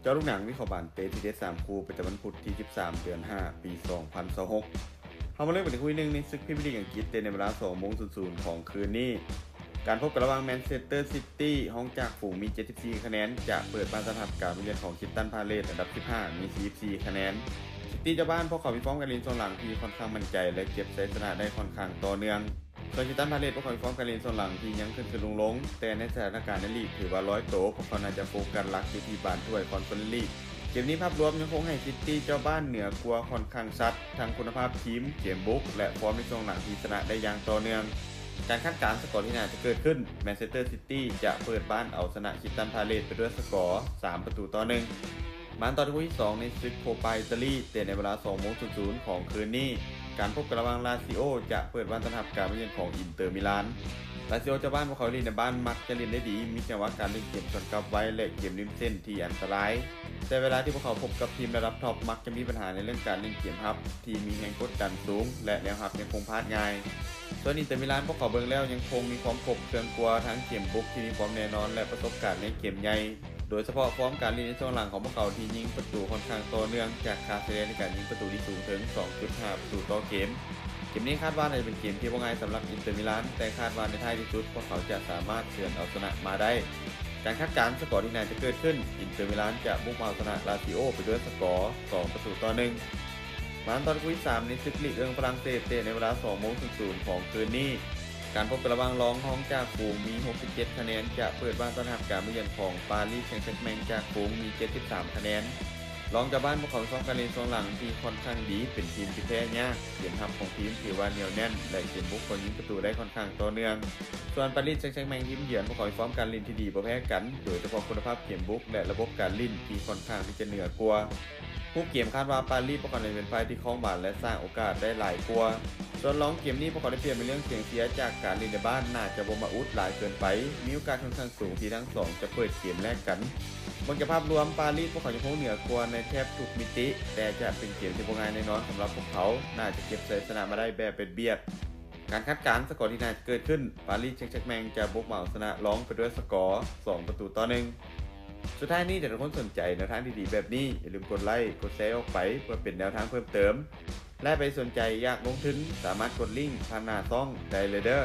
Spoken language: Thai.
เจ้าลูกหนังวิเคราะห์บานเตทีเดส3คู่ประจำวันพุธที่13เดือน5ปี2026เขามาเริ่มกันที่คู่นึงในศึกพรีเมียร์ลีกอังกฤษในเวลา 20:00 ของคืนนี้การพบกันระหว่างแมนเชสเตอร์ซิตี้ห้องจากฝูงมี74คะแนนจะเปิดบ้านต้อนรับการมาเยือนของคริสตัลพาเลซอันดับ15มี44คะแนนซิตี้เจ้าบ้านพวกเขามีฟอร์มการเล่นโซนหลังที่ค่อนข้างมั่นใจและเก็บชัยชนะได้ค่อนข้างต่อเนื่องส่วนคริสตัลพาเลซพวกเขามีฟอร์มการเล่นโซนหลังที่ยังขึ้นลงแต่ในสถานการณ์ในลีกถือว่าร้อยโตพวกเขาน่าจะโฟกัสหลักอยู่ที่บ้านถ้วยคอนเฟอเรนซ์ลีกเกมนี้ภาพรวมยังคงให้ซิตี้เจ้าบ้านเหนือกว่าค่อนข้างชัดทั้งคุณภาพทีมเกมบุกและฟอร์มในช่วงหลังที่ชนะได้อย่างต่อเนื่องการคาดการณ์สกอร์ที่น่าจะเกิดขึ้นแมนเชสเตอร์ซิตี้จะเปิดบ้านเอาชนะคริสตัลพาเลซไปด้วยสกอร์3-1มาต่อที่คู่ที่2ในศึกโคปาอิตาลีเตะในเวลา 20:00 ของคืนนี้การพบกันระหว่างลาซิโอจะเปิดบ้านต้อนรับการมาเยือนของอินเตอร์มิลานลาซิโอเจ้าบ้านพวกเขาเล่นในบ้านมักจะเล่นได้ดีมีจังหวะการเล่นเกมสวนกลับไว้และเกมริมเส้นที่อันตรายแต่เวลาที่พวกเขาพบกับทีมระดับท็อปมักจะมีปัญหาในเรื่องการเล่นเกมรับที่มีแรงกดดันสูงและแนวรับยังคงพลาดง่ายส่วนอินเตอร์มิลานพวกเขาเบิ่งแล้วยังคงมีความครบเครื่องกว่าทั้งเกมบุกที่มีความแน่นอนและประสบการณ์ในเกมใหญ่โดยเฉพาะฟอร์มการเล่นในช่วงหลังของพวกเขาที่ยิงประตูค่อนข้างต่อเนื่องจากคาเซเลในการยิงประตูที่สูงถึง 2.5 ประตูต่อเกมนี้คาดว่าจะเป็นเกมที่ว่าง่ายสำหรับอินเตอร์มิลานแต่คาดว่าในท้ายที่สุดพวกเขาจะสามารถเฉือนเอาชนะมาได้การคาดการณ์สกอร์ที่น่าจะเกิดขึ้นอินเตอร์มิลานจะบุกมาเอาชนะลาซิโอไปด้วยสกอร์2-1มาตอนคู่ที่3ในศึกลีกฝรั่งเศสในเวลา 20:00 ของคืนนี้การพบกันระหว่างรองห้องจากฝูงมี67คะแนนจะเปิดบ้านต้อนรับการมาเยือนของปารีสแซงต์แชร์แมงจากฝูงมี73คะแนนรองจากบ้านพวกเขาซ้อมการเล่นโซนหลังที่ค่อนข้างดีเป็นทีมที่แพ้ยากเกมทำของทีมถือว่าเหนียวแน่นและเกมบุกคนยิงประตูได้ค่อนข้างต่อเนื่องส่วนปารีสแซงต์แชร์แมงทีมเยือนพวกเขาซ้อมการเล่นที่ดีบ่แพ้กันโดยเฉพาะคุณภาพเกมบุกและระบบการเล่นที่ค่อนข้างที่จะเหนือกว่าผู้เกมคาดว่าปารีสพวกเขาเป็นฝ่ายที่ครองบอลและสร้างโอกาสได้หลายกว่าส่วนรองเกมนี้พวกเขาได้เปลี่ยนเป็นเรื่องเสียงเสียจากการเล่นในบ้านน่าจะบ่มาอุดหลายเกินไปมีโอกาสค่อนข้างสูงที่ทั้งสองจะเปิดเกมแรกกันบนจากภาพรวมปารีสพวกเขายังคงเหนือกว่าในแทบทุกมิติแต่จะเป็นเกมที่บ่ง่ายแน่นอนสำหรับพวกเขาน่าจะเก็บชัยชนะมาได้แบบเป็นเบียดการคาดการณ์สกอร์ที่น่าจะเกิดขึ้นปารีสแซงต์แชร์แมงจะบุกมาเอาชนะรองไปด้วยสกอร์2-1สุดท้ายนี้ถ้าทุกคนสนใจแนวทางดีๆแบบนี้อย่าลืมกดไลค์กดแชร์ออกไปเพื่อเป็นแนวทางเพิ่มเติมและไปสนใจอยากลงทุนสามารถกดลิงก์ทางหน้าช่องได้เลยเด้อ